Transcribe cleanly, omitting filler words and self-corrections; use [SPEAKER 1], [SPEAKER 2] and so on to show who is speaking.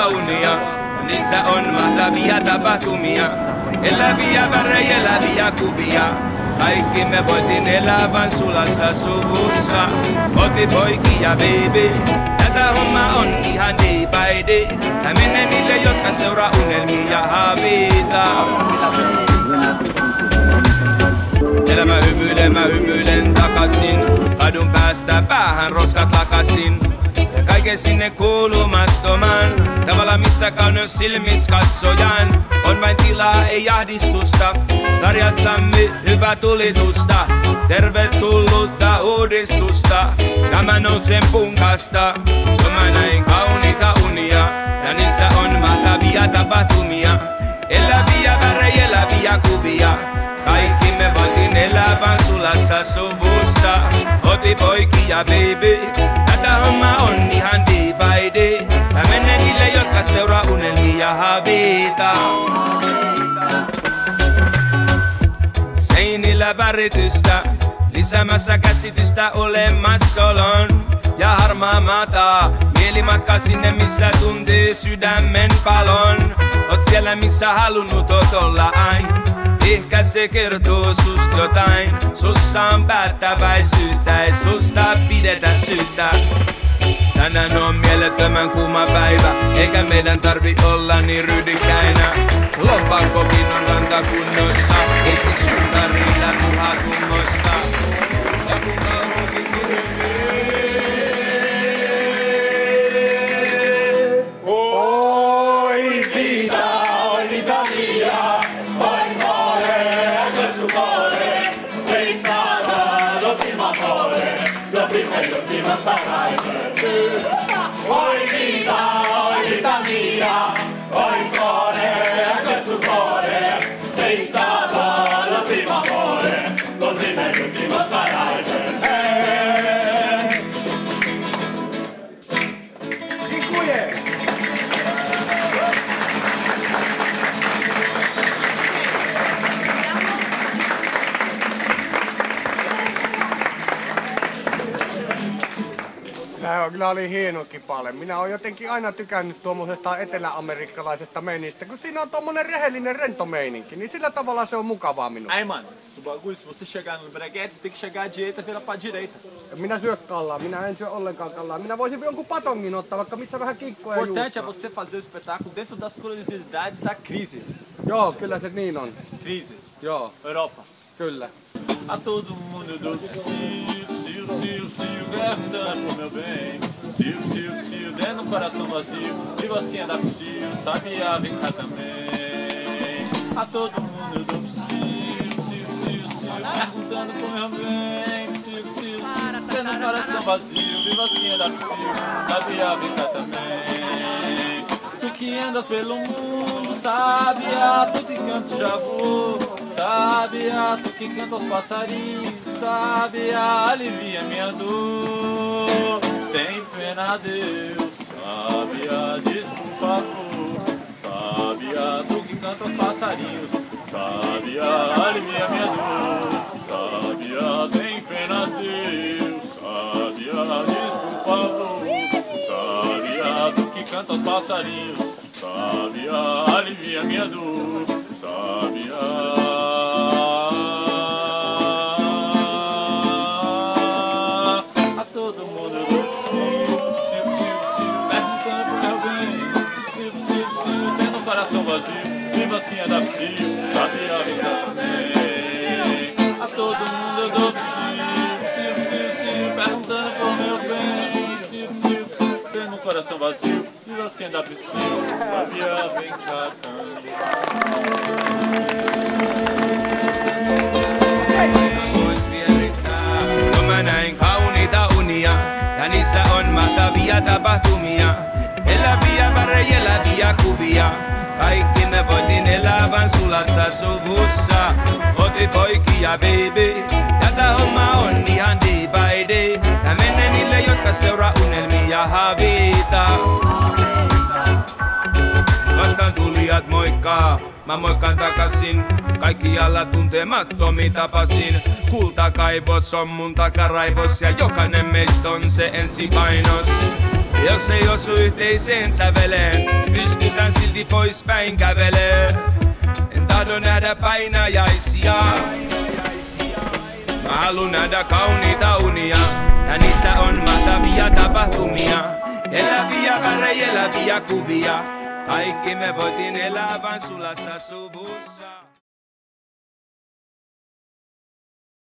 [SPEAKER 1] kauniita unia, ja niissä on mahtavia tapahtumia. Eläviä värejä, eläviä kuvia. Kaikki me voitiin elävän sulassa suvussa. Kotipoikia, baby. Tätä homma on ihan day by day. Tää menee niille, jotka seuraa unelmia ja haaveita. Elämä hymyilen takasin. Kadun päästä päähän roskat lakasin. Ja kaiken sinne kuulumattoman. Tavalla missä kauneus silmis katsojan. On vain tilaa, ei ahdistusta. Sarjassamme hyvää tulitusta. Tervetullutta uudistusta. Ja mä nousen punkasta. Kun mä näin kauniita unia. Ja niissä on mahtavia tapahtumia. Eläviä värejä, eläviä kuvia. Kaikki me voitiin elävän sulassa suvussa. Kotipoikia, baby. Tätä homma on ihan day by day. Tää menee niille, jotka seuraa unelmia ja haaveita. Seinillä väritystä, lisäämässä käsitystä olemassaolon. Ja harmaa maata, mielimatka sinne missä tuntee sydämen palon. Oot siellä missä halunnut oot olla aina. Ehkä se kertoo susta jotain. Sussa on päättäväisyyttä, ei susta pidetä syyttä. Tänään on mielettömän kuuma päivä, eikä meidän tarvi olla niin ryhdikkäinä. Lompakkokin on rantakunnossa, ei se syytä riillä puhatunnosta. Ja kun kaupunki
[SPEAKER 2] oi vita mia, oi mare, questo cuore, sei stata l'ultima amore, l'ultima sarai per te. Oi vita mia, oi cuore, questo cuore, sei stata l'ultima amore, l'ultima sarai per te. Dziękuję.
[SPEAKER 3] Kyllä oli hieno kipale. Minä oon jotenkin aina tykännyt tuommoisesta eteläamerikkalaisesta meinistä, kun siinä on tommonen rehellinen rento meininki, niin sillä tavalla se on mukavaa minulle.
[SPEAKER 4] Ai mano, se bagulho, se você chegar no breguete, você tem que chegar à direita, vira pra direita.
[SPEAKER 3] Minä syö kallaa, minä en syö ollenkaan kallaa. Minä voisin jonkun patongin ottaa, vaikka missä vähän kinkkoa ja
[SPEAKER 4] Importante é
[SPEAKER 3] juustoa.
[SPEAKER 4] você fazer o espetáculo dentro das curiosidades da Crisis.
[SPEAKER 3] Joo, kyllä se niin on.
[SPEAKER 4] Crisis.
[SPEAKER 3] Joo,
[SPEAKER 4] Europa.
[SPEAKER 3] kyllä.
[SPEAKER 4] A todo mundo eu dou psiu, perguntando pro meu bem. Psiu, dentro do coração vazio, vivo assim é da psiu, sabia, vem cá também. A todo mundo eu dou psiu, perguntando pro meu bem. Psiu, dentro do coração vazio, vivo assim é da psiu, sabia, vem cá também. Tu que andas pelo mundo, sabia, tu que canto já vou. Sabia, tu que canta aos passarinhos, sabia, alivia minha dor. Tem pena, Deus, sabia, diz por favor. Sabia, tu que canta aos passarinhos, sabia, alivia minha dor. Sabia, tem pena, Deus, sabia, diz por favor. Sabia, tu que canta aos passarinhos, sabia, alivia minha dor. Sabia. Viva assim é da psiu, sabia, vem cá também. A todo mundo eu dou psiu, perguntando por meu bem. Psiu, tendo um coração vazio. Viva assim é da psiu, sabia, vem cá também.
[SPEAKER 1] Kun mä näin kauniita unia, ja niissä on mahtavia tapahtumia. Eläviä värejä, eläviä kuvia. Kaikki me voitiin elävän sulassa suvussa. Kotipoikia, baby. Tätä homma on ihan day by day. Tää menee niille, jotka seuraa unelmia ja haaveita. Vastaan tulijat moikkaa, mä moikkaan takasin. Kaikkialla tuntemattomi tapasin. Kultakaivos on mun takaraivos ja jokainen meistä on se ensipainos. Jos ei osu yhteiseen säveleen, pystytään silti poispäin käveleen. En tahdo nähdä painajaisia. Mä haluun nähdä kauniita unia, ja niissä on mahtavia tapahtumia. Eläviä värejä, eläviä kuvia. Kaikki me voitiin elää vain sulassa suvussa.